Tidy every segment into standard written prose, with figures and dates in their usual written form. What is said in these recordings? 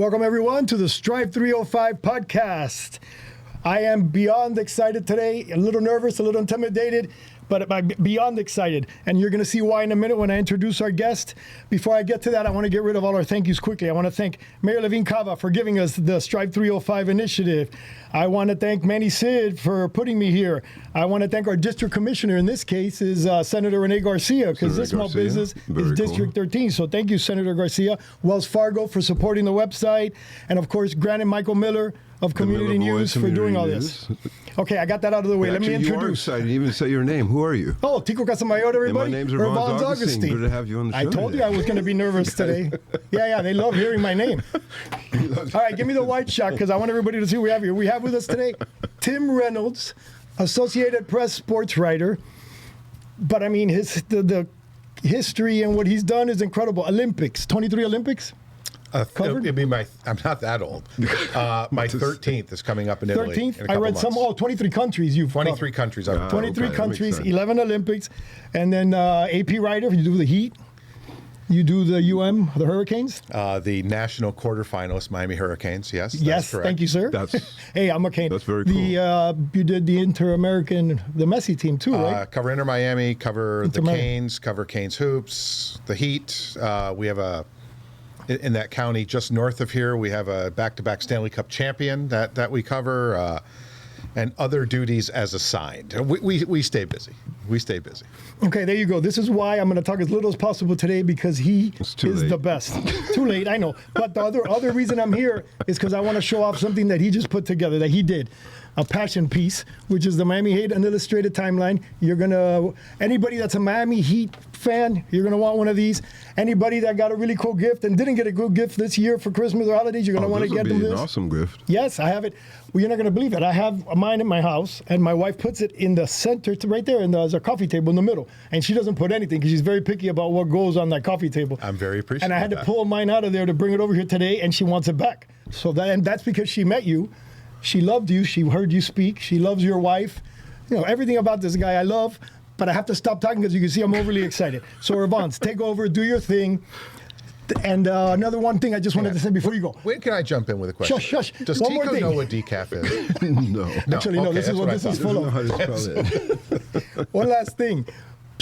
Welcome, everyone, to the Strive 305 podcast. I am beyond excited today, a little nervous, a little intimidated, but I'm beyond excited. And you're going to see why in a minute when I introduce our guest. Before I get to that, I want to get rid of all our thank yous quickly. I want to thank Mayor Levine Cava for giving us the Strive 305 initiative. I want to thank Manny Sid for putting me here. I want to thank our district commissioner, in this case, is Senator Rene Garcia, because this small business is District 13. So thank you, Senator Garcia. Wells Fargo for supporting the website. And, of course, Grant and Michael Miller of Community News for doing all this. Okay, I got that out of the way. Let me introduce. You are excited. You even say your name. Who are you? Oh, Tico Casamayor, everybody. And my name's Irvans Agustin. Good to have you on the show. I told you I was going to be nervous today. Yeah, they love hearing my name. All right, give me the white shot because I want everybody to see who we have here. We have with us today Tim Reynolds, Associated Press sports writer. But I mean, the history and what he's done is incredible. Olympics, 23 Olympics. It'd be I'm not that old. My 13th is coming up in Italy. 13th? I read months. 23 countries you've 23 covered. countries. 23 countries, 11 Olympics. And then AP writer, you do the Heat. You do the the Hurricanes? The national quarterfinalist, Miami Hurricanes, yes. Yes, correct. Thank you, sir. Hey, I'm a Cane. That's very cool. You did the Inter-American, the Messi team too, right? Cover Inter Miami, cover the Canes, cover Canes Hoops, the Heat. We have in that county just north of here, we have a back-to-back Stanley Cup champion that we cover, and other duties as assigned. We stay busy. We stay busy. Okay, there you go. This is why I'm going to talk as little as possible today, because he is the best. Too late, I know. But the other reason I'm here is because I want to show off something that he just put together, that he did. A passion piece, which is the Miami Heat Unillustrated Timeline. Anybody that's a Miami Heat fan, you're going to want one of these. Anybody that got a really cool gift and didn't get a good gift this year for Christmas or holidays, you're going to want to get them this. An awesome gift. Yes, I have it. Well, you're not going to believe it. I have mine in my house, and my wife puts it in the center, right there, and there's a coffee table in the middle. And she doesn't put anything because she's very picky about what goes on that coffee table. I'm very appreciative. And I had to pull mine out of there to bring it over here today, and she wants it back. And that's because she met you. She loved you. She heard you speak. She loves your wife. Everything about this guy I love, but I have to stop talking because you can see I'm overly excited. So, Irvans, take over, do your thing. And another one thing I just wanted to say before you go. When can I jump in with a question? Shush. Does one Tico know what decaf is? No. Actually, no. This is what this is full of. One last thing.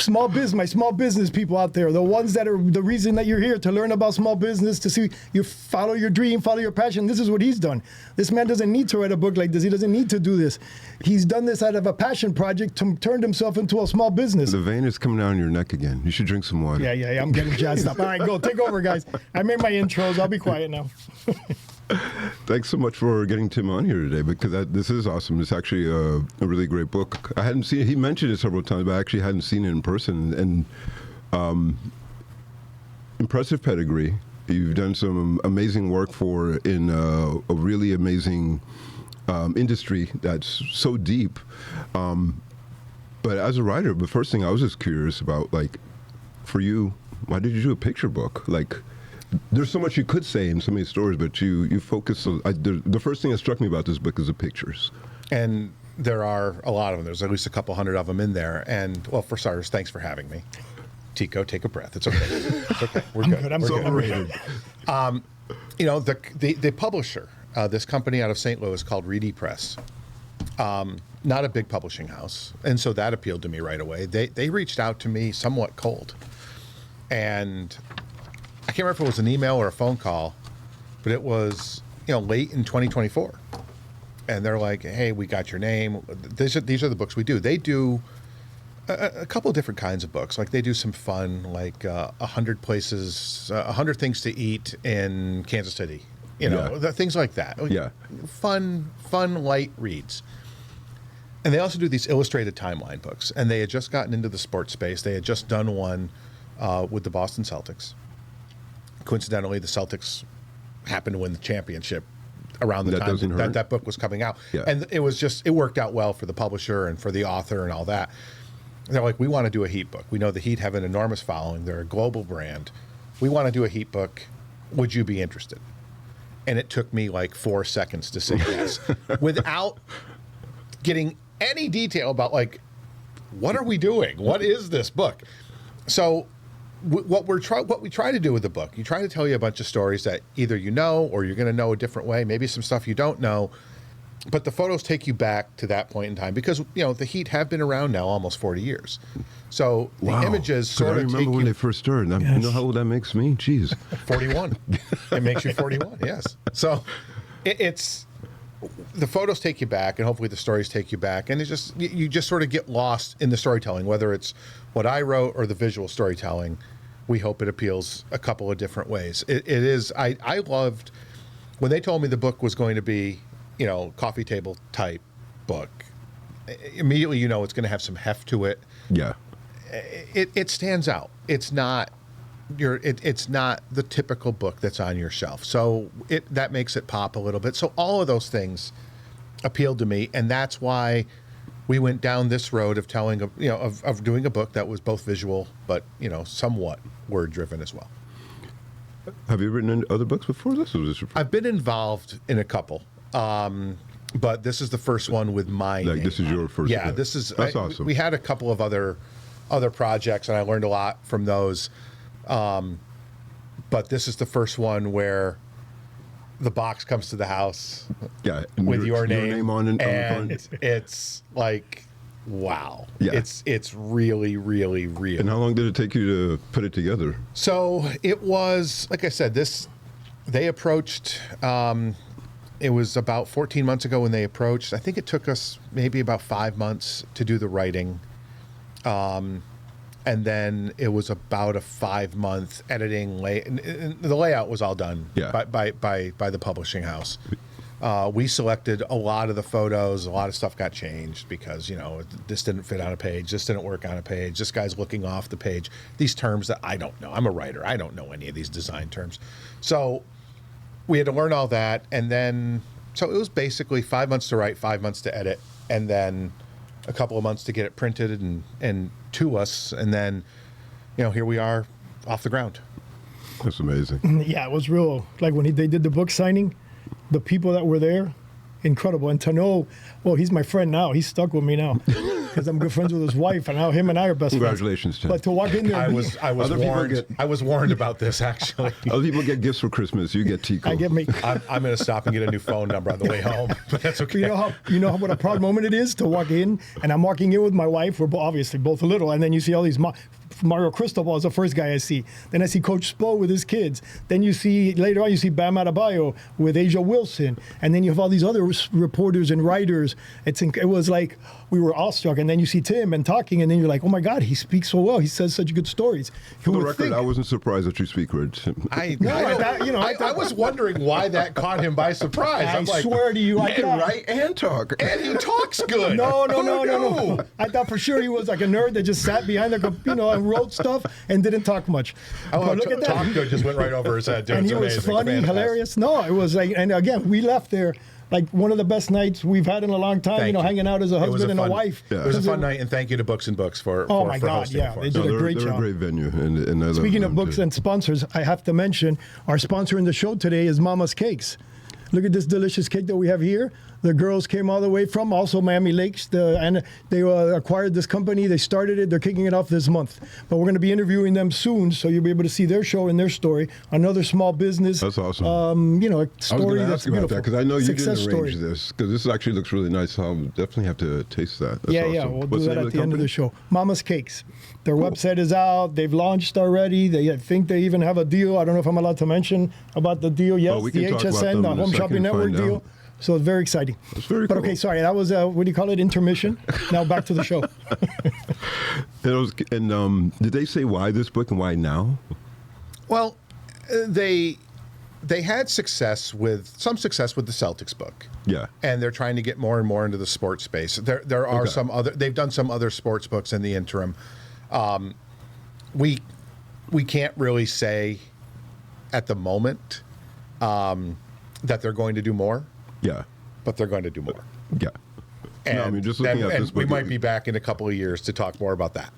My small business people out there, the ones that are the reason that you're here, to learn about small business, to see you follow your dream, follow your passion. This is what he's done. This man doesn't need to write a book like this. He doesn't need to do this. He's done this out of a passion project, turned himself into a small business. The vein is coming down your neck again. You should drink some water. Yeah. I'm getting jazzed up. All right, go. Take over, guys. I made my intros. I'll be quiet now. Thanks so much for getting Tim on here today, because this is awesome. It's actually a really great book. I hadn't seen it. He mentioned it several times, but I actually hadn't seen it in person. And impressive pedigree. You've done some amazing work in a really amazing industry that's so deep. But as a writer, the first thing I was just curious about, for you, why did you do a picture book? There's so much you could say in so many stories, but you focus on... the first thing that struck me about this book is the pictures. And there are a lot of them. There's at least a couple hundred of them in there. And, well, for starters, thanks for having me. Tico, take a breath. It's okay. It's okay. We're good. I'm so overrated. The publisher, this company out of St. Louis called Reedy Press, not a big publishing house. And so that appealed to me right away. They reached out to me somewhat cold. And... I can't remember if it was an email or a phone call, but it was, late in 2024. And they're like, hey, we got your name. These are the books we do. They do a couple of different kinds of books. They do some fun, 100 places, 100 things to eat in Kansas City. Things like that. Yeah. Fun, light reads. And they also do these illustrated timeline books. And they had just gotten into the sports space. They had just done one with the Boston Celtics. Coincidentally, the Celtics happened to win the championship around the time that book was coming out. Yeah. And it worked out well for the publisher and for the author and all that. And they're like, we want to do a Heat book. We know the Heat have an enormous following. They're a global brand. We want to do a Heat book. Would you be interested? And it took me 4 seconds to say yes, without getting any detail about what are we doing? What is this book? So what we try to do with the book, you try to tell you a bunch of stories that either you know or you're going to know a different way, maybe some stuff you don't know. But the photos take you back to that point in time because, the Heat have been around now almost 40 years. So the images sort of take you... I remember when they first started. Yes. You know how old that makes me? Jeez. 41. It makes you 41, yes. So it's... The photos take you back, and hopefully the stories take you back. And you just sort of get lost in the storytelling, whether it's what I wrote or the visual storytelling. We hope it appeals a couple of different ways. It is... I loved... When they told me the book was going to be... coffee table type book. Immediately, it's going to have some heft to it. Yeah, it stands out. It's not it's not the typical book that's on your shelf. So that makes it pop a little bit. So all of those things appealed to me, and that's why we went down this road of telling of doing a book that was both visual but somewhat word driven as well. Have you written other books before this? Or was this your first? I've been involved in a couple. But this is the first one with my name. This is your first. Yeah, book. That's awesome. We had a couple of other projects, and I learned a lot from those. But this is the first one where the box comes to the house. Yeah, with your name on it, and it's like, wow. Yeah. It's really, really real. And how long did it take you to put it together? So it was, like I said, they approached. It was about 14 months ago when they approached. I think it took us maybe about 5 months to do the writing. And then it was about a 5-month editing. The layout was all done by the publishing house. We selected a lot of the photos. A lot of stuff got changed because, this didn't fit on a page. This didn't work on a page. This guy's looking off the page. These terms that I don't know. I'm a writer. I don't know any of these design terms. So we had to learn all that, and then so it was basically 5 months to write, 5 months to edit, and then a couple of months to get it printed and to us, and then here we are off the ground. That's amazing. Yeah, it was real. Like when they did the book signing, the people that were there, incredible. And to know, well, he's my friend now. He's stuck with me now because I'm good friends with his wife, and now him and I are best Congratulations, friends. But to walk in there, I was warned. I was warned about this actually. Other people get gifts for Christmas. You get Tico. I get me. I'm going to stop and get a new phone number on the way home, but that's okay. You know what a proud moment it is to walk in, and I'm walking in with my wife. We're obviously both little, and then you see all these. Mario Cristobal is the first guy I see. Then I see Coach Spo with his kids. Then later on you see Bam Adebayo with Asia Wilson, and then you have all these other reporters and writers. It was like we were awestruck, and then you see Tim and talking, and then you're like, oh my God, he speaks so well. He says such good stories. For the record, I wasn't surprised that you speak words. I was wondering why that caught him by surprise. I swear to you, I can write and talk, and he talks good. No. I thought for sure he was like a nerd that just sat behind the and wrote stuff and didn't talk much. Look at that. Talk good just went right over his head. Dude, and he was funny, hilarious. No, it was like, and again, we left there like one of the best nights we've had in a long time. Hanging out as a husband and a wife. Yeah. It was a fun night, and thank you to Books and Books for hosting it for us. They did a great job. They're a great venue. And Speaking of books and sponsors, I have to mention our sponsor in the show today is Mama's Cakes. Look at this delicious cake that we have here. The girls came all the way from also Miami Lakes, and they acquired this company. They started it. They're kicking it off this month. But we're going to be interviewing them soon, so you'll be able to see their show and their story. Another small business. That's awesome. A story that's beautiful. About that because I know you Success didn't arrange story. this because this actually looks really nice. So I'll definitely have to taste that. That's awesome. We'll What's do that name at the end of the show. Mama's Cakes. Their website is out. They've launched already. I think they even have a deal. I don't know if I'm allowed to mention about the deal. Yes, we the can talk about HSN, them the in a Home second Shopping and Network find deal. out. So it's very exciting. That's very cool. But okay, sorry, that was what do you call it? Intermission. Now back to the show. Did they say why this book and why now? Well, they had success with the Celtics book. Yeah. And they're trying to get more and more into the sports space. There are some other. They've done some other sports books in the interim. We can't really say at the moment that they're going to do more. Yeah. But they're going to do more. Yeah. And, just looking at this book, we might be back in a couple of years to talk more about that.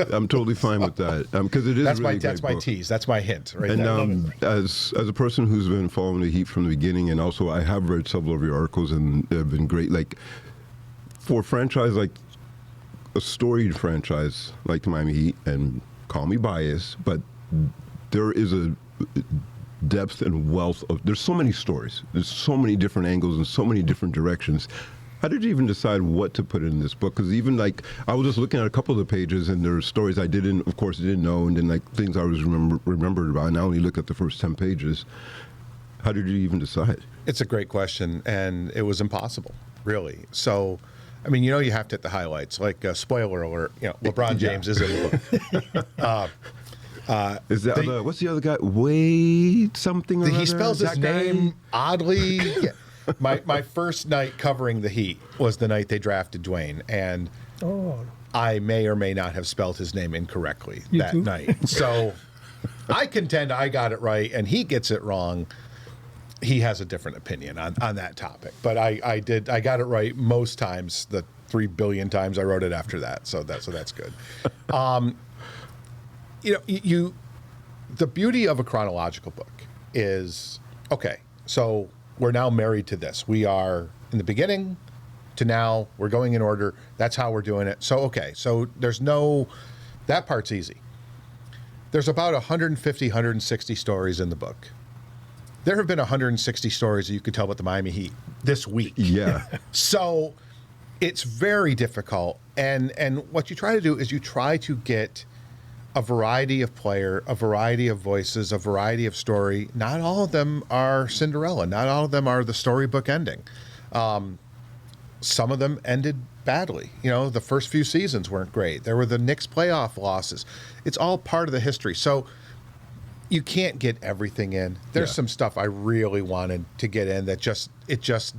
I'm totally fine with that because it is that's a really that's great my book. tease. That's my hint. Right and as a person who's been following the Heat from the beginning, and also I have read several of your articles and they've been great. Like for a franchise like a storied franchise like the Miami Heat and call me biased, but there is a depth and wealth of, there's so many stories, there's so many different angles and so many different directions. How did you even decide what to put in this book? Because even like, I was just looking at a couple of the pages, and there are stories I didn't know, and then like things I was remembered about, and I only looked at the first 10 pages. How did you even decide? It's a great question, and it was impossible, really. So, I mean, you have to hit the highlights. Like, spoiler alert, LeBron James is in the book. Is that what's the other guy? Wade something or other? He spells his That guy? name oddly. Yeah. My first night covering the Heat was the night they drafted Dwayne, and I may or may not have spelled his name incorrectly that night. So I contend I got it right, and he gets it wrong. He has a different opinion on that topic, but I got it right most times. The 3 billion times I wrote it after that, so that's good. The beauty of a chronological book is, okay, so we're now married to this. We are in the beginning to now. We're going in order. That's how we're doing it. So, okay, so that part's easy. There's about 150, 160 stories in the book. There have been 160 stories that you could tell about the Miami Heat this week. Yeah. So it's very difficult. And what you try to do is you try to get a variety of player, a variety of voices, a variety of story. Not all of them are Cinderella. Not all of them are the storybook ending. Some of them ended badly. The first few seasons weren't great. There were the Knicks playoff losses. It's all part of the history. So you can't get everything in. There's some stuff I really wanted to get in that just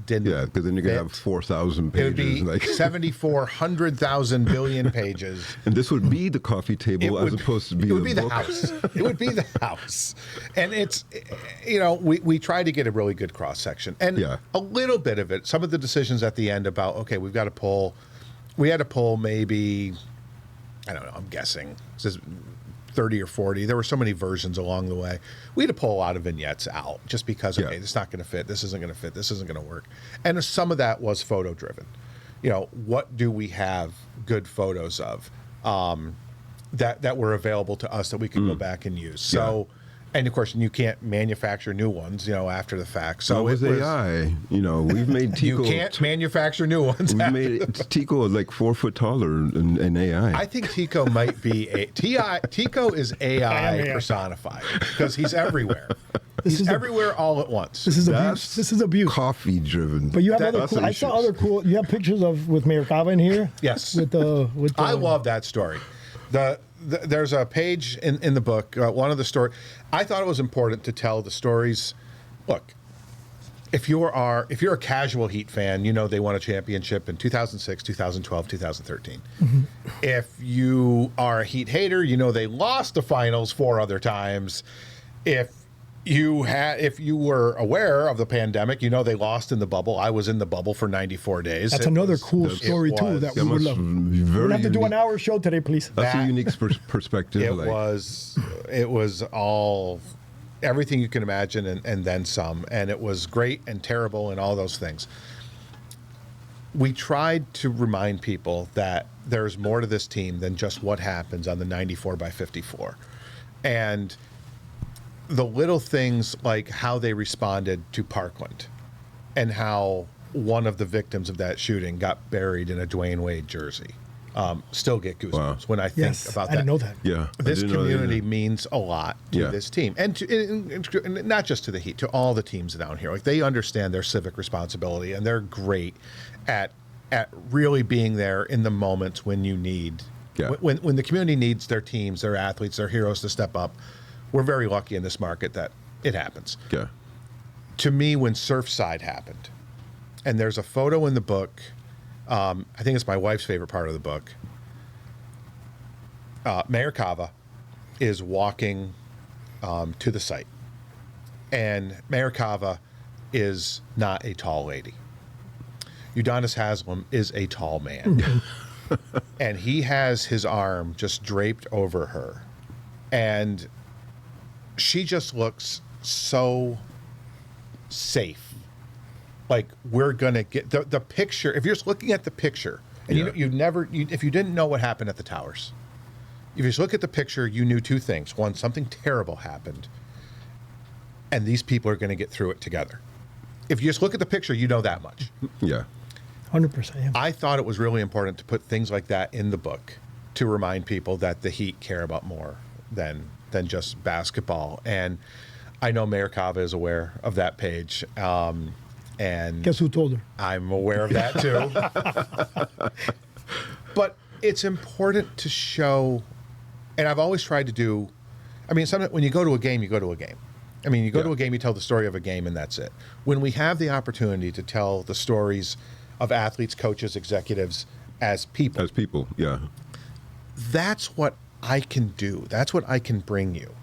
didn't. Yeah, because then you're going to have 4,000 pages. It would be like 74,000 billion pages. And this would be the coffee table as opposed to be the book. The house. It would be the house. And it's, we try to get a really good cross section. And a little bit of it, some of the decisions at the end about, okay, we had to pull maybe, I don't know, I'm guessing, 30 or 40. There were so many versions along the way. We had to pull a lot of vignettes out just because, okay, this is not going to fit. This isn't going to fit. This isn't going to work. And some of that was photo driven. What do we have good photos of that were available to us that we could go back and use? So, and of course, you can't manufacture new ones, after the fact. So it was AI. We've made Tico. You can't manufacture new ones. We made Tico like 4 foot taller in AI. I think Tico might be Tico is AI personified because he's everywhere. He's everywhere all at once. This is abuse. This is abuse. Coffee driven. But you have other cool. I saw other cool. You have pictures with Mayor Cava in here. Yes. With I love that story. There's a page in the book, one of the story. I thought it was important to tell the stories. Look, if you're a casual Heat fan, they won a championship in 2006, 2012, 2013. Mm-hmm. If you are a Heat hater, they lost the finals 4 other times. If you were aware of the pandemic, they lost in the bubble. I was in the bubble for 94 days. That's another cool story too that we would love. We're gonna have to do an hour show today, please. That's a unique perspective. It was all everything you can imagine and then some, and it was great and terrible and all those things. We tried to remind people that there's more to this team than just what happens on the 94 by 54, and the little things like how they responded to Parkland and how one of the victims of that shooting got buried in a Dwayne Wade jersey. Still get goosebumps when I think about that. I didn't know that. Yeah, this community means a lot to this team, and not just to the Heat, to all the teams down here. Like, they understand their civic responsibility, and they're great at really being there in the moments when you need, when the community needs their teams, their athletes, their heroes to step up. We're very lucky in this market that it happens. Yeah. To me, when Surfside happened, and there's a photo in the book, I think it's my wife's favorite part of the book. Mayor Cava is walking to the site, and Mayor Cava is not a tall lady. Udonis Haslem is a tall man, and he has his arm just draped over her, and she just looks so safe. Like, we're gonna get the picture. If you're just looking at the picture, and if you didn't know what happened at the Towers, if you just look at the picture, you knew two things. One, something terrible happened, and these people are going to get through it together. If you just look at the picture, you know that much. Yeah. 100%. Yeah. I thought it was really important to put things like that in the book to remind people that the Heat care about more than just basketball. And I know Mayor Cava is aware of that page. And Guess who told her? I'm aware of that too. But it's important to show, and I've always tried to do, I mean, sometimes when you go to a game, you go to a game. I mean, you go to a game, you tell the story of a game, and that's it. When we have the opportunity to tell the stories of athletes, coaches, executives as people. As people, yeah. That's what I can do. That's what I can bring you.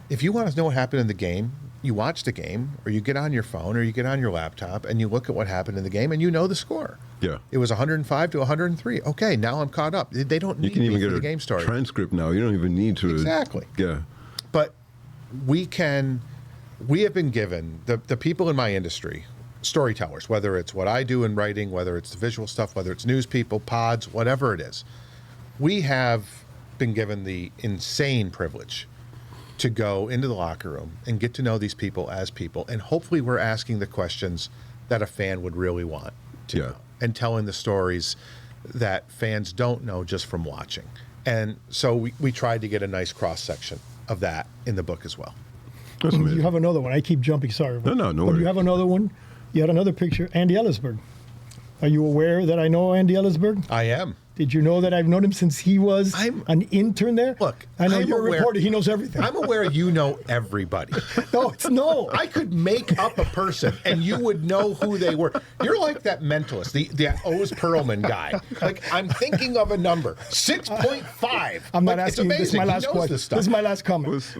If you want to know what happened in the game, you watch the game, or you get on your phone, or you get on your laptop, and you look at what happened in the game, and you know the score. Yeah. It was 105 to 103. Okay, now I'm caught up. They don't need You can me even for get the a game story. transcript now. You don't even need to. Exactly. Yeah. But we have been given, the people in my industry, storytellers, whether it's what I do in writing, whether it's the visual stuff, whether it's news people, pods, whatever it is, we have been given the insane privilege to go into the locker room and get to know these people as people. And hopefully we're asking the questions that a fan would really want to know, and telling the stories that fans don't know just from watching. And so we tried to get a nice cross-section of that in the book as well. That's amazing. You have another one. I keep jumping. Sorry. No But worries. you have another one. You had another picture. Andy Elisburg. Are you aware that I know Andy Elisburg? I am. Did you know that I've known him since he was an intern there? Look, I know I'm you're a aware- reporter. He knows everything. I'm aware you know everybody. No. I could make up a person and you would know who they were. You're like that mentalist, the Oz Perlman guy. Like, I'm thinking of a number, 6.5. I'm not Like, asking you. It's This is amazing. my He last knows question. this stuff. This is my last comment. Was,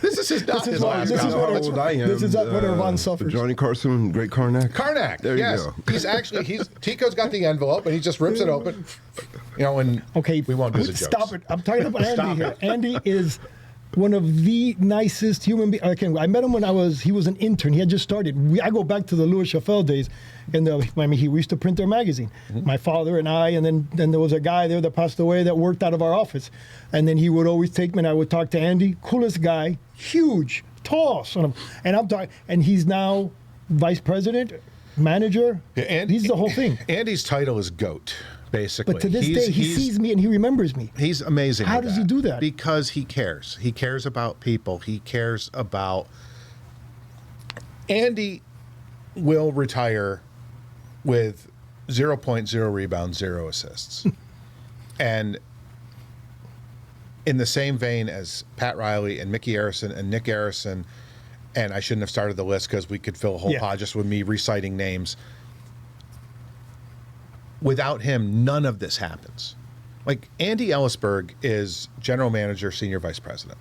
This is not his last this is comment. what how old I am. This is what Irvans suffers. Johnny Carson, great Karnak. Karnak, There you yes. go. He's Tico's got the envelope and he just rips it open. You know, and Okay, we won't do the jokes. Stop it. I'm talking about Stop Andy here. it. Andy is one of the nicest human beings. I met him when he was an intern. He had just started. I go back to the Louis Chaffel days, and we used to print their magazine. Mm-hmm. My father and I, and then there was a guy there that passed away that worked out of our office, and then he would always take me, and I would talk to Andy, coolest guy, huge, tall, son of, and I'm talking, and he's now vice president, manager. And he's the whole thing. Andy's title is GOAT, basically. But to this day, he sees me and he remembers me. He's amazing. How with does he do that? Because he cares. He cares about people. He cares about. Andy will retire with 0.0 rebounds, 0 assists. And in the same vein as Pat Riley and Mickey Arison and Nick Arison, and I shouldn't have started the list because we could fill a whole pod just with me reciting names. Without him, none of this happens. Like, Andy Elisburg is general manager, senior vice president.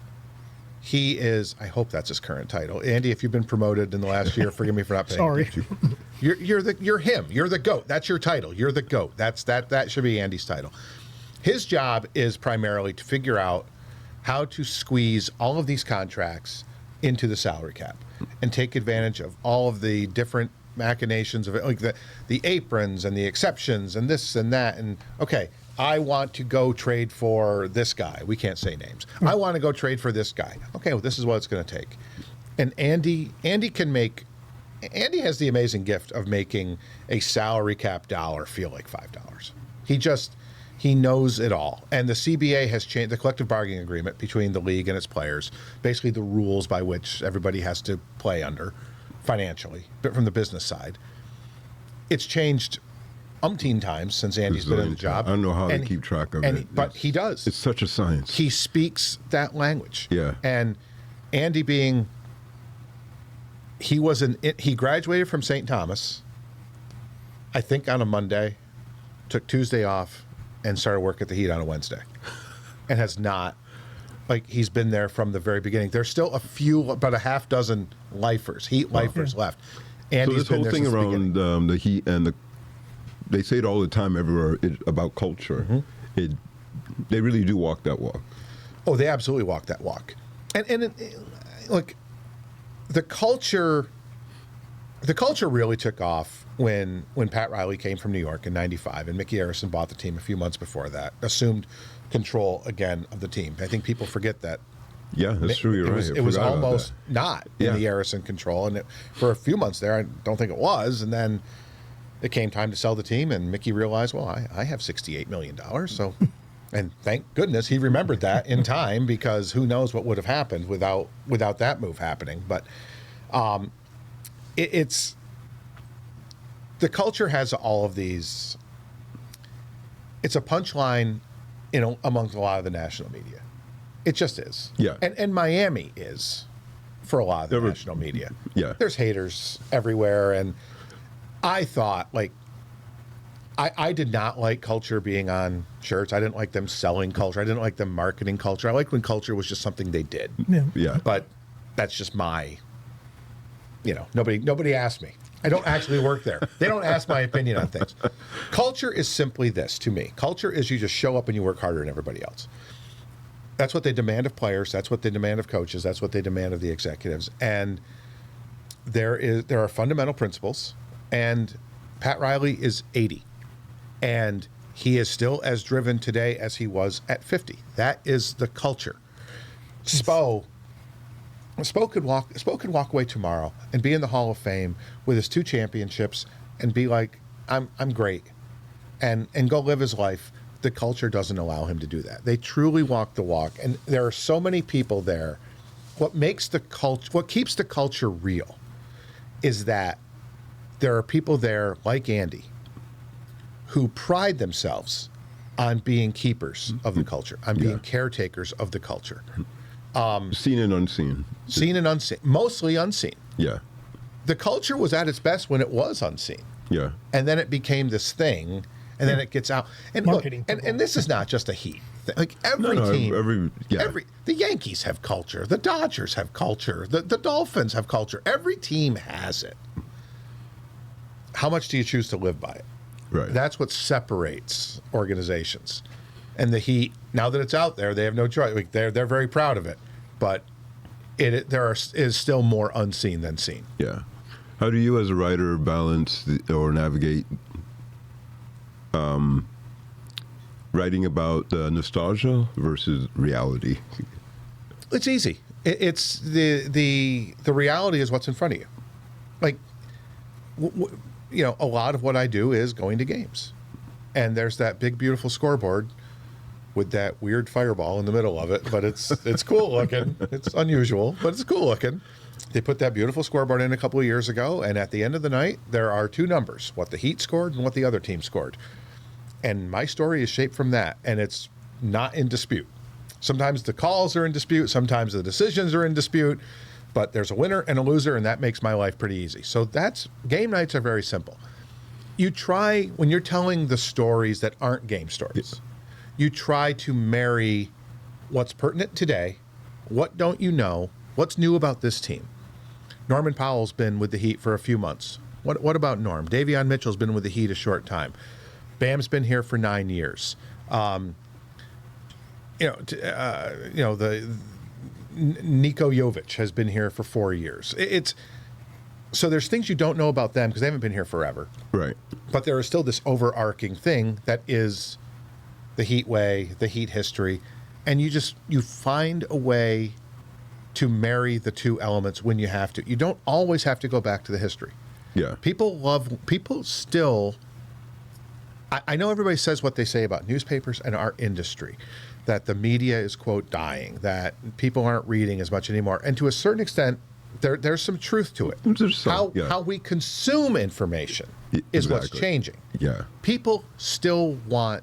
He is, I hope that's his current title. Andy, if you've been promoted in the last year, forgive me for not paying Sorry. attention. You're him. You're the GOAT. That's your title. You're the GOAT. That should be Andy's title. His job is primarily to figure out how to squeeze all of these contracts into the salary cap and take advantage of all of the different machinations of it, like the aprons and the exceptions and this and that. And okay, I want to go trade for this guy. We can't say names. I want to go trade for this guy. Okay, well, this is what it's going to take. And Andy has the amazing gift of making a salary cap dollar feel like $5. He knows it all. And the CBA has changed, the collective bargaining agreement between the league and its players, basically the rules by which everybody has to play under financially, but from the business side. It's changed umpteen times since Andy's been in the job. I don't know how to keep track of it. But he does. It's such a science. He speaks that language. Yeah. And Andy he graduated from St. Thomas, I think on a Monday, took Tuesday off, and started work at the Heat on a Wednesday. And has not, he's been there from the very beginning. There's still about a half dozen lifers, Heat lifers left. So Andy's this been whole there thing since the around beginning. the Heat and they say it all the time everywhere about culture. Mm-hmm. They really do walk that walk. Oh, they absolutely walk that walk. And look, the culture The culture really took off when Pat Riley came from New York in '95, and Mickey Arison bought the team a few months before that, assumed control again of the team. I think people forget that. Yeah, that's true. You're right. It was almost not in the Arison control, and for a few months there, I don't think it was. And then it came time to sell the team, and Mickey realized, well, I have $68 million, so. And thank goodness he remembered that in time, because who knows what would have happened without that move happening. But it's the culture has all of these. It's a punchline, amongst a lot of the national media. It just is. Yeah. And Miami is for a lot of the national media. Yeah. There's haters everywhere, and I thought I did not like culture being on shirts. I didn't like them selling culture. I didn't like them marketing culture. I liked when culture was just something they did. Yeah. But that's just my, nobody asked me. I don't actually work there. They don't ask my opinion on things. Culture is simply this to me. Culture is you just show up and you work harder than everybody else. That's what they demand of players. That's what they demand of coaches. That's what they demand of the executives. And there are fundamental principles. And Pat Riley is 80. And he is still as driven today as he was at 50. That is the culture. Spo could walk away tomorrow and be in the Hall of Fame with his 2 championships and be like, I'm great, and go live his life. The culture doesn't allow him to do that. They truly walk the walk, and there are so many people there. What keeps the culture real is that there are people there like Andy who pride themselves on being keepers of the culture, on being caretakers of the culture. Seen and unseen. Seen and unseen. Mostly unseen. Yeah. The culture was at its best when it was unseen. Yeah. And then it became this thing, and then it gets out. And Marketing. Look, and this is not just a Heat thing. Like every team. The Yankees have culture. The Dodgers have culture. The Dolphins have culture. Every team has it. How much do you choose to live by it? Right. That's what separates organizations. And the Heat, now that it's out there, they have no choice. Like, they're very proud of it, but is still more unseen than seen. Yeah. How do you, as a writer, balance or navigate writing about nostalgia versus reality? It's easy. It's the reality is what's in front of you. Like, a lot of what I do is going to games, and there's that big, beautiful scoreboard with that weird fireball in the middle of it, but it's cool looking. It's unusual, but it's cool looking. They put that beautiful scoreboard in a couple of years ago, and at the end of the night, there are 2 numbers, what the Heat scored and what the other team scored. And my story is shaped from that, and it's not in dispute. Sometimes the calls are in dispute, sometimes the decisions are in dispute, but there's a winner and a loser, and that makes my life pretty easy. So game nights are very simple. You try, when you're telling the stories that aren't game stories, you try to marry what's pertinent today, what don't you know, what's new about this team. Norman Powell's been with the Heat for a few months. What about Norm? Davion Mitchell's been with the Heat a short time. Bam's been here for 9 years. Niko Jovic has been here for 4 years. So there's things you don't know about them because they haven't been here forever. Right. But there is still this overarching thing that is the Heat way, the Heat history, and you find a way to marry the 2 elements when you have to. You don't always have to go back to the history. Yeah. People still, I know everybody says what they say about newspapers and our industry, that the media is, quote, dying, that people aren't reading as much anymore. And to a certain extent, there's some truth to it. How we consume information is what's changing. Yeah. People still want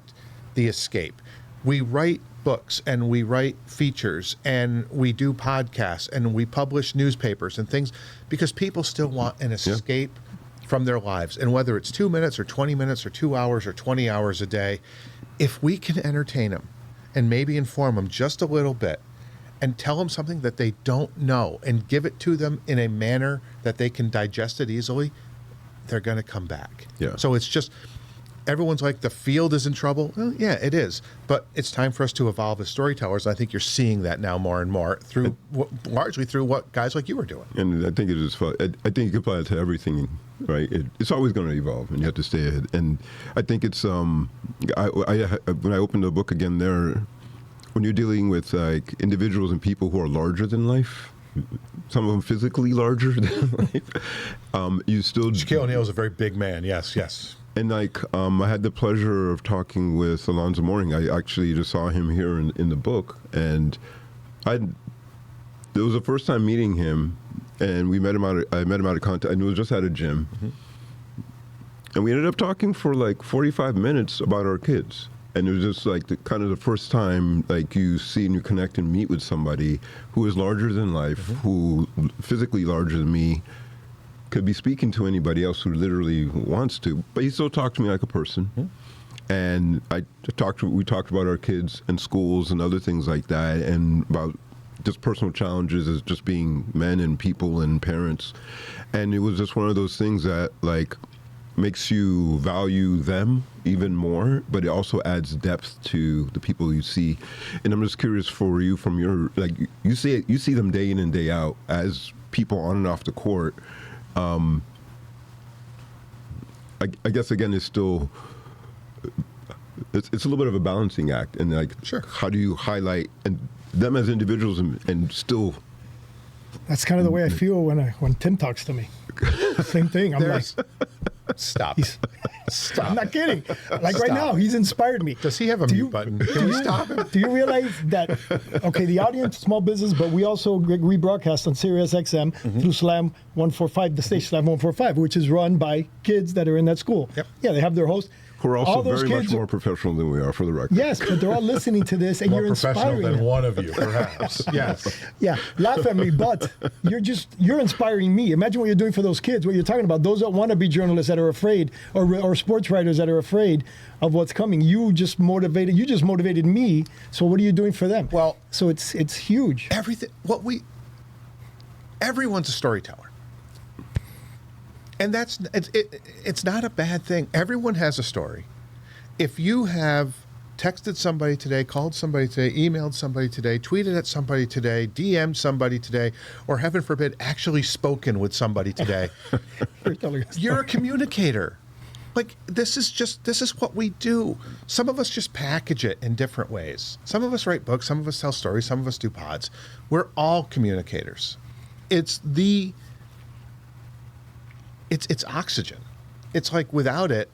the escape. We write books and we write features and we do podcasts and we publish newspapers and things because people still want an escape from their lives. And whether it's 2 minutes or 20 minutes or 2 hours or 20 hours a day, if we can entertain them and maybe inform them just a little bit and tell them something that they don't know and give it to them in a manner that they can digest it easily, they're going to come back. Yeah. So it's just, everyone's like, the field is in trouble. Well, yeah, it is. But it's time for us to evolve as storytellers. I think you're seeing that now more and more through largely through what guys like you are doing. And I think it is fun. I think you can apply it to everything, right? It's always going to evolve, and you have to stay ahead. And I think it's when I opened the book again there, when you're dealing with like individuals and people who are larger than life, some of them physically larger than life, you still. Shaquille O'Neal is a very big man. Yes. And like, I had the pleasure of talking with Alonzo Mourning. I actually just saw him here in the book, and it was the first time meeting him, and I met him out of contact, and it was just at a gym, and we ended up talking for like 45 minutes about our kids, and it was just like kind of the first time like you see and you connect and meet with somebody who is larger than life, who physically larger than me. Could be speaking to anybody else who literally wants to, but he still talked to me like a person. And we talked about our kids and schools and other things like that, and about just personal challenges as just being men and people and parents. And it was just one of those things that like makes you value them even more, but it also adds depth to the people you see. And I'm just curious for you, from your, like, you see them day in and day out as people on and off the court. I guess again, it's still it's a little bit of a balancing act, and like, sure, how do you highlight them as individuals and still? That's kind of the way I feel when Tim talks to me. Same thing. I'm like, stop. Stop. I'm not kidding. Like right now, he's inspired me. Does he have a mute button? Can we stop him? Do you realize that, okay, the audience, small business, but we also rebroadcast on Sirius XM through Slam 145, the station Slam 145, which is run by kids that are in that school. Yep. Yeah, they have their host. Who are also All those very much kids more professional than we are, for the record. Yes, but they're all listening to this, and More you're professional inspiring than them. one of you, perhaps. Yes. Yeah, laugh at me, but you're inspiring me. Imagine what you're doing for those kids, what you're talking about. Those that want to be journalists that are afraid, or sports writers that are afraid of what's coming. You just motivated me. So what are you doing for them? Well, so it's huge. Everyone's a storyteller. And it's not a bad thing. Everyone has a story. If you have texted somebody today, called somebody today, emailed somebody today, tweeted at somebody today, DM'd somebody today, or heaven forbid, actually spoken with somebody today, you're a communicator. Like, this is what we do. Some of us just package it in different ways. Some of us write books, some of us tell stories, some of us do pods. We're all communicators. It's oxygen. It's like, without it,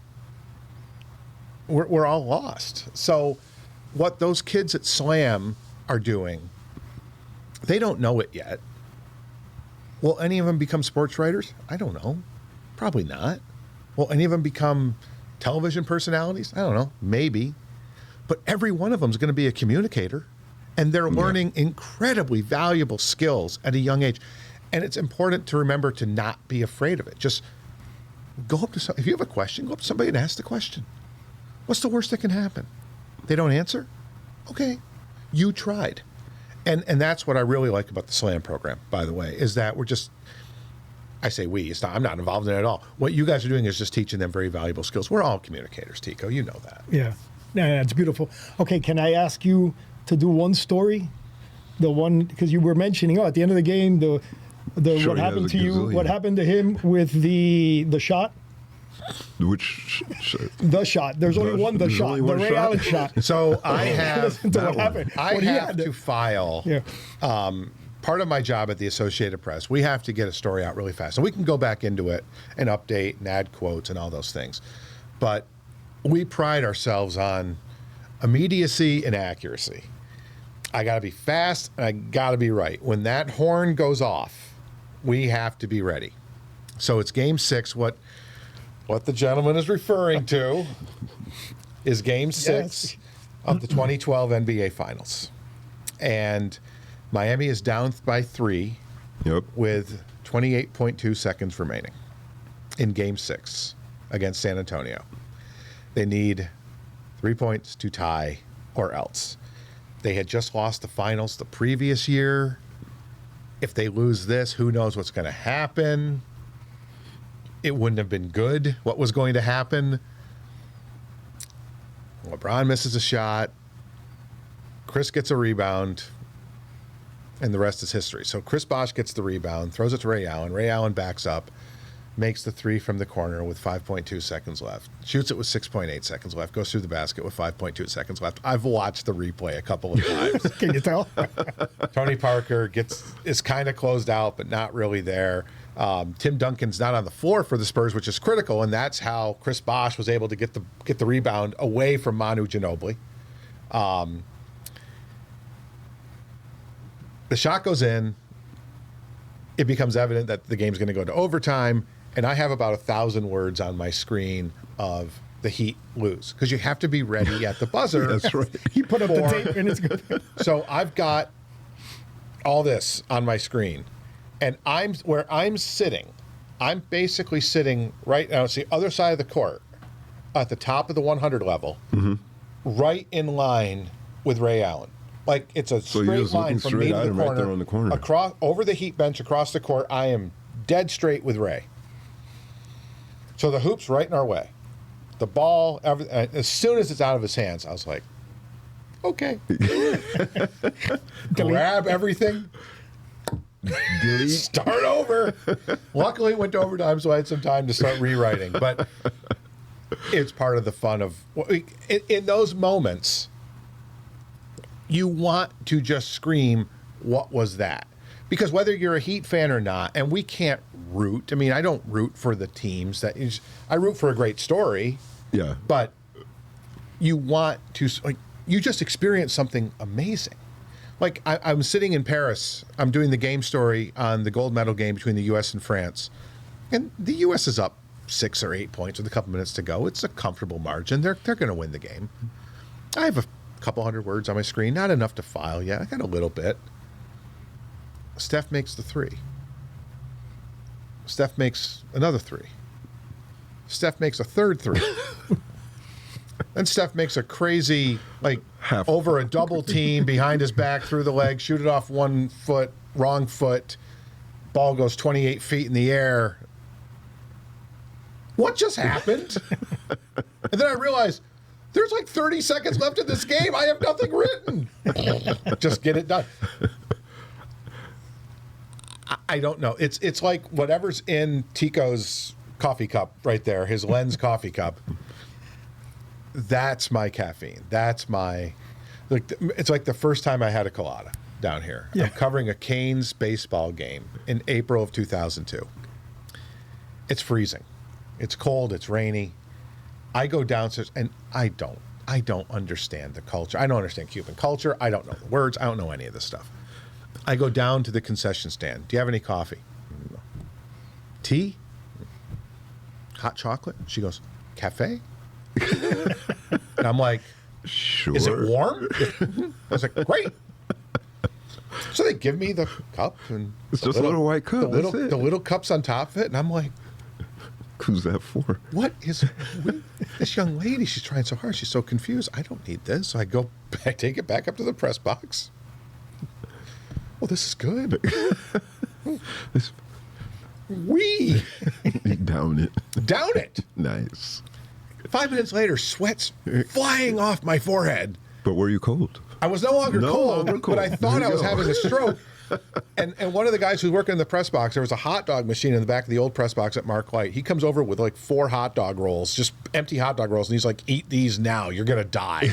we're all lost. So what those kids at Slam are doing, they don't know it yet. Will any of them become sports writers? I don't know. Probably not. Will any of them become television personalities? I don't know. Maybe. But every one of them is going to be a communicator, and they're learning incredibly valuable skills at a young age. And it's important to remember to not be afraid of it. Just go up to if you have a question, go up to somebody and ask the question. What's the worst that can happen? They don't answer? Okay, you tried. And that's what I really like about the Slam program, by the way, is that I say we, I'm not involved in it at all. What you guys are doing is just teaching them very valuable skills. We're all communicators, Tico, you know that. Yeah, it's beautiful. Okay, can I ask you to do one story? The one, because you were mentioning, at the end of the game, sure, what happened to you, what happened to him with the shot? Which the shot. There's only one shot. The Ray Allen shot. So I have what happened. I have to file. Yeah. Part of my job at the Associated Press, we have to get a story out really fast. So we can go back into it and update and add quotes and all those things. But we pride ourselves on immediacy and accuracy. I got to be fast and I got to be right. When that horn goes off, we have to be ready. So it's game 6. What the gentleman is referring to is game 6 of the 2012 NBA Finals. And Miami is down by 3 with 28.2 seconds remaining in game 6 against San Antonio. They need 3 points to tie or else. They had just lost the finals the previous year. If they lose this, who knows what's going to happen? It wouldn't have been good what was going to happen. LeBron misses a shot. Chris gets a rebound. And the rest is history. So Chris Bosh gets the rebound, throws it to Ray Allen. Ray Allen backs up, makes the three from the corner with 5.2 seconds left. Shoots it with 6.8 seconds left. Goes through the basket with 5.2 seconds left. I've watched the replay a couple of times. Can you tell? Tony Parker is kind of closed out, but not really there. Tim Duncan's not on the floor for the Spurs, which is critical, and that's how Chris Bosh was able to get the rebound away from Manu Ginobili. The shot goes in. It becomes evident that the game's going to go to overtime, and I have about 1,000 words on my screen of the Heat lose because you have to be ready at the buzzer. That's right. He put up the tape and it's good. So I've got all this on my screen, and where I'm sitting. I'm basically sitting right now. It's the other side of the court, at the top of the 100 level, right in line with Ray Allen. Like it's a So you're straight just line looking from straight me to at the him corner, right there on the corner. across over the Heat bench across the court. I am dead straight with Ray. So the hoop's right in our way. The ball, as soon as it's out of his hands, I was like, okay. Grab everything. Delete. Start over. Luckily, it went to overtime, so I had some time to start rewriting. But it's part of the fun of in those moments. You want to just scream, "What was that?" Because whether you're a Heat fan or not, and we can't root. I mean, I don't root for the teams I root for a great story. Yeah. But you want to, you just experience something amazing. Like I'm sitting in Paris. I'm doing the game story on the gold medal game between the U.S. and France, and the U.S. is up 6 or 8 points with a couple minutes to go. It's a comfortable margin. They're going to win the game. I have a couple hundred words on my screen, not enough to file yet. I got a little bit. Steph makes the three. Steph makes another three. Steph makes a third three. Then Steph makes a crazy, over a double team behind his back, through the leg, shoot it off 1 foot, wrong foot. Ball goes 28 feet in the air. What just happened? And then I realized, there's 30 seconds left in this game. I have nothing written. Just get it done. I don't know. It's like whatever's in Tico's coffee cup right there, his Lens coffee cup. That's my caffeine. That's my... It's like the first time I had a colada down here. Yeah. I'm covering a Canes baseball game in April of 2002. It's freezing. It's cold. It's rainy. I go downstairs, and I don't understand the culture. I don't understand Cuban culture. I don't know the words. I don't know any of this stuff. I go down to the concession stand. Do you have any coffee? No. Tea? Hot chocolate? She goes, cafe? And I'm like, sure. Is it warm? I was like, great. So they give me the cup. And it's just a little white cup. The little cups on top of it. And I'm like, who's that for? What is this young lady? She's trying so hard. She's so confused. I don't need this. So I take it back up to the press box. Oh, this is good. Down it. Down it. Nice. 5 minutes later, sweat's flying off my forehead. But were you cold? I was no longer cold, but I thought I was having a stroke. And one of the guys who's working in the press box, there was a hot dog machine in the back of the old press box at Mark Light. He comes over with 4 hot dog rolls, just empty hot dog rolls, and he's like, "Eat these now, you're gonna die."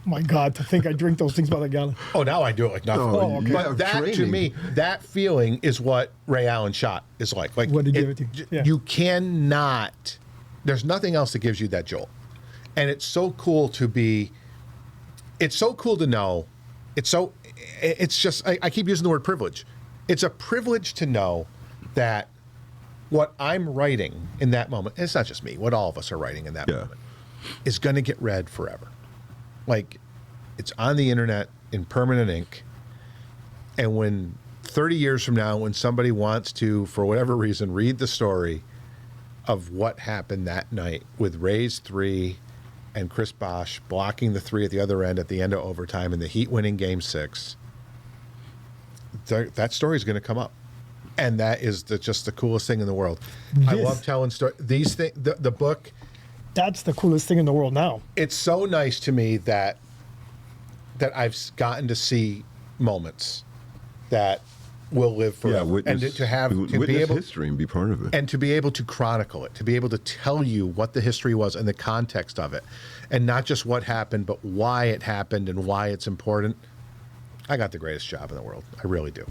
My God, to think I drink those things by the gallon. Oh, now I do it like nothing. Oh, okay. But that, to me, that feeling is what Ray Allen's shot is like. What did it give it to you? Yeah. You cannot, there's nothing else that gives you that jolt. And it's so cool to know. It's just, I keep using the word privilege. It's a privilege to know that what I'm writing in that moment, and it's not just me, what all of us are writing in that moment, is going to get read forever. It's on the internet in permanent ink. And when 30 years from now, when somebody wants to, for whatever reason, read the story of what happened that night with Ray's 3 and Chris Bosh blocking the 3 at the other end at the end of overtime and the Heat winning Game 6, that story is going to come up. And that is just the coolest thing in the world. I love telling stories. These things, the book That's the coolest thing in the world now. It's so nice to me that I've gotten to see moments that will live forever, witness, and to witness be able history and be part of it, and to be able to chronicle it, to be able to tell you what the history was and the context of it, and not just what happened, but why it happened and why it's important. I got the greatest job in the world. I really do.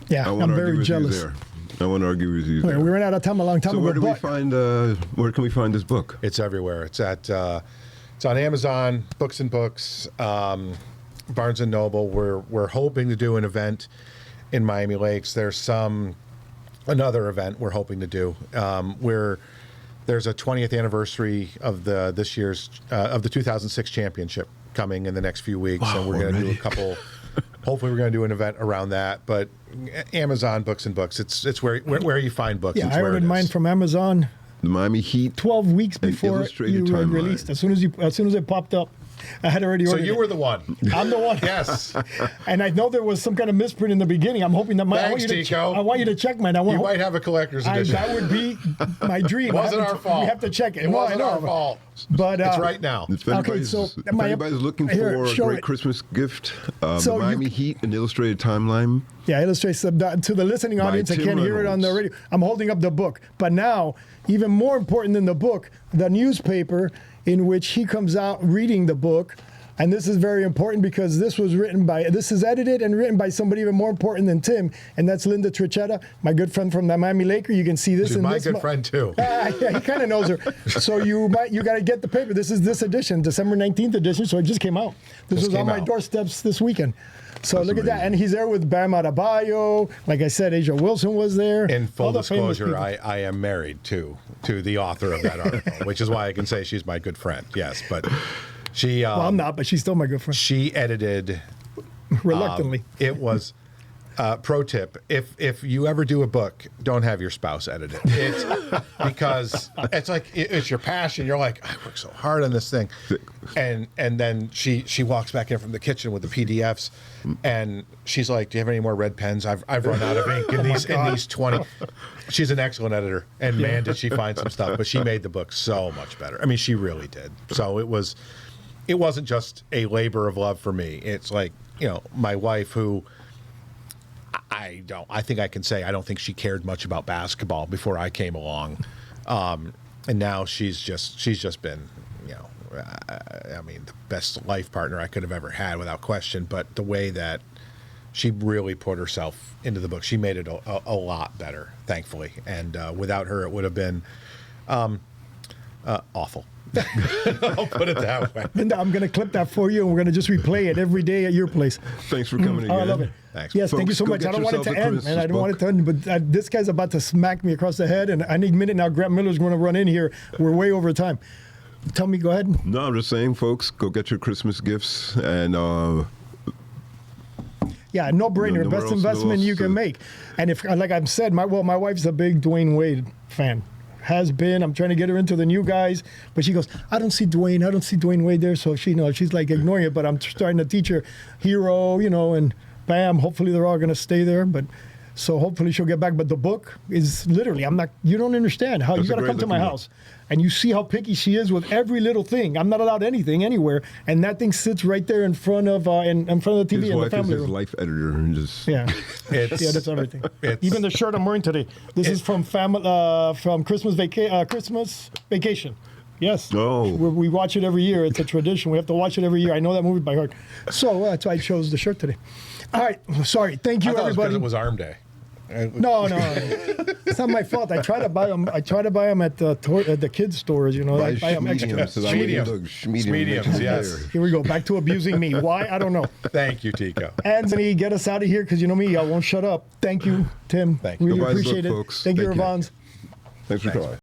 Yeah, I'm very jealous. I want to argue with you. Okay, we ran out of time a long time ago. Where do we find? Where can we find this book? It's everywhere. It's at. It's on Amazon, Books and Books, Barnes and Noble. We're hoping to do an event in Miami Lakes. There's another event we're hoping to do. There's a 20th anniversary of this year's of the 2006 championship coming in the next few weeks, and we're going to do a couple. Hopefully, we're going to do an event around that. But Amazon, Books and Books. It's where you find books. Yeah, it's I where ordered mine from Amazon. The Miami Heat. 12 weeks before illustrated you were timeline. released. As soon as it popped up, I had already So ordered you it. were the one. I'm the one. Yes. And I know there was some kind of misprint in the beginning. I'm hoping that Thanks, Tico. I want you to check mine. You might have a collector's edition. That would be my dream. Wasn't our fault. We have to check it. It No, wasn't I know. our fault. But It's right now. If anybody's, if anybody's looking for a great Christmas gift, So the Miami Heat, an illustrated timeline. Yeah, illustrates to the listening audience. I Tim can't hear it on the Reynolds. radio. I'm holding up the book. But now, even more important than the book, the newspaper in which he comes out reading the book. And this is very important because this is edited and written by somebody even more important than Tim, and that's Linda Trichetta, my good friend from the Miami Laker. You can see this. She's in my this good friend too. Yeah, he kind of knows her. So you got to get the paper. This is this edition, December 19th edition. So it just came out. This was on my doorsteps this weekend. So That's look amazing. at that. And he's there with Bam Adebayo. Like I said, Asia Wilson was there. In full All the famous disclosure, people. I am married to the author of that article, which is why I can say she's my good friend. Yes, but she. Well, I'm not, but she's still my good friend. She edited Reluctantly. It was. Pro tip: if you ever do a book, don't have your spouse edit it. It's because it's like it's your passion. You're like, I work so hard on this thing, and then she walks back in from the kitchen with the PDFs, and she's like, "Do you have any more red pens? I've run out of ink in these 20." She's an excellent editor, and man, did she find some stuff. But she made the book so much better. I mean, she really did. So it wasn't just a labor of love for me. It's like, my wife who. I think I can say I don't think she cared much about basketball before I came along, and now she's just been, I mean, the best life partner I could have ever had without question. But the way that she really put herself into the book, she made it a lot better, thankfully. And without her, it would have been awful. I'll put it that way. Linda, I'm going to clip that for you, and we're going to just replay it every day at your place. Thanks for coming again. Oh, I love it. Thanks. Yes, Folks, thank you so go much. get I don't want it to yourself a end, Christmas and I don't want it book. to end, but this guy's about to smack me across the head, and any minute now, Grant Miller's going to run in here. We're way over time. Tell me, go ahead. No, I'm just saying, folks, go get your Christmas gifts and. Yeah, no brainer. Nowhere Best else- investment nowhere you else can to- make. And if, like I've said, my wife's a big Dwayne Wade fan. Has been. I'm trying to get her into the new guys, but she goes, I don't see Dwayne Wade there. So she's like ignoring it, but I'm starting to teach her hero, and bam, hopefully they're all going to stay there. But so hopefully she'll get back. But the book is literally, you don't understand how That's you got a to come to my great looking house and you see how picky she is with every little thing. I'm not allowed anything anywhere. And that thing sits right there in front of in front of the TV His in the wife is family his room. life editor and just. Yeah. It's- Yeah, that's everything. it's- Even the shirt I'm wearing today. This is from Christmas Vacation. Yes. Oh. We watch it every year. It's a tradition. We have to watch it every year. I know that movie by heart. So that's why I chose the shirt today. All right. Sorry. Thank you, I thought everybody. it was Arm Day. No, it's not my fault. I try to buy them. at the kids stores. I buy them extra. So that way Medium. it looks medium, Mediums, makes it yes. better. Here we go. Back to abusing me. Why? I don't know. Thank you, Tico. Anthony, get us out of here because you know me. I won't shut up. Thank you, Tim. Thank you. Really Goodbye, appreciate it. folks. Thank you, Thank you. Irvans. Thanks for calling.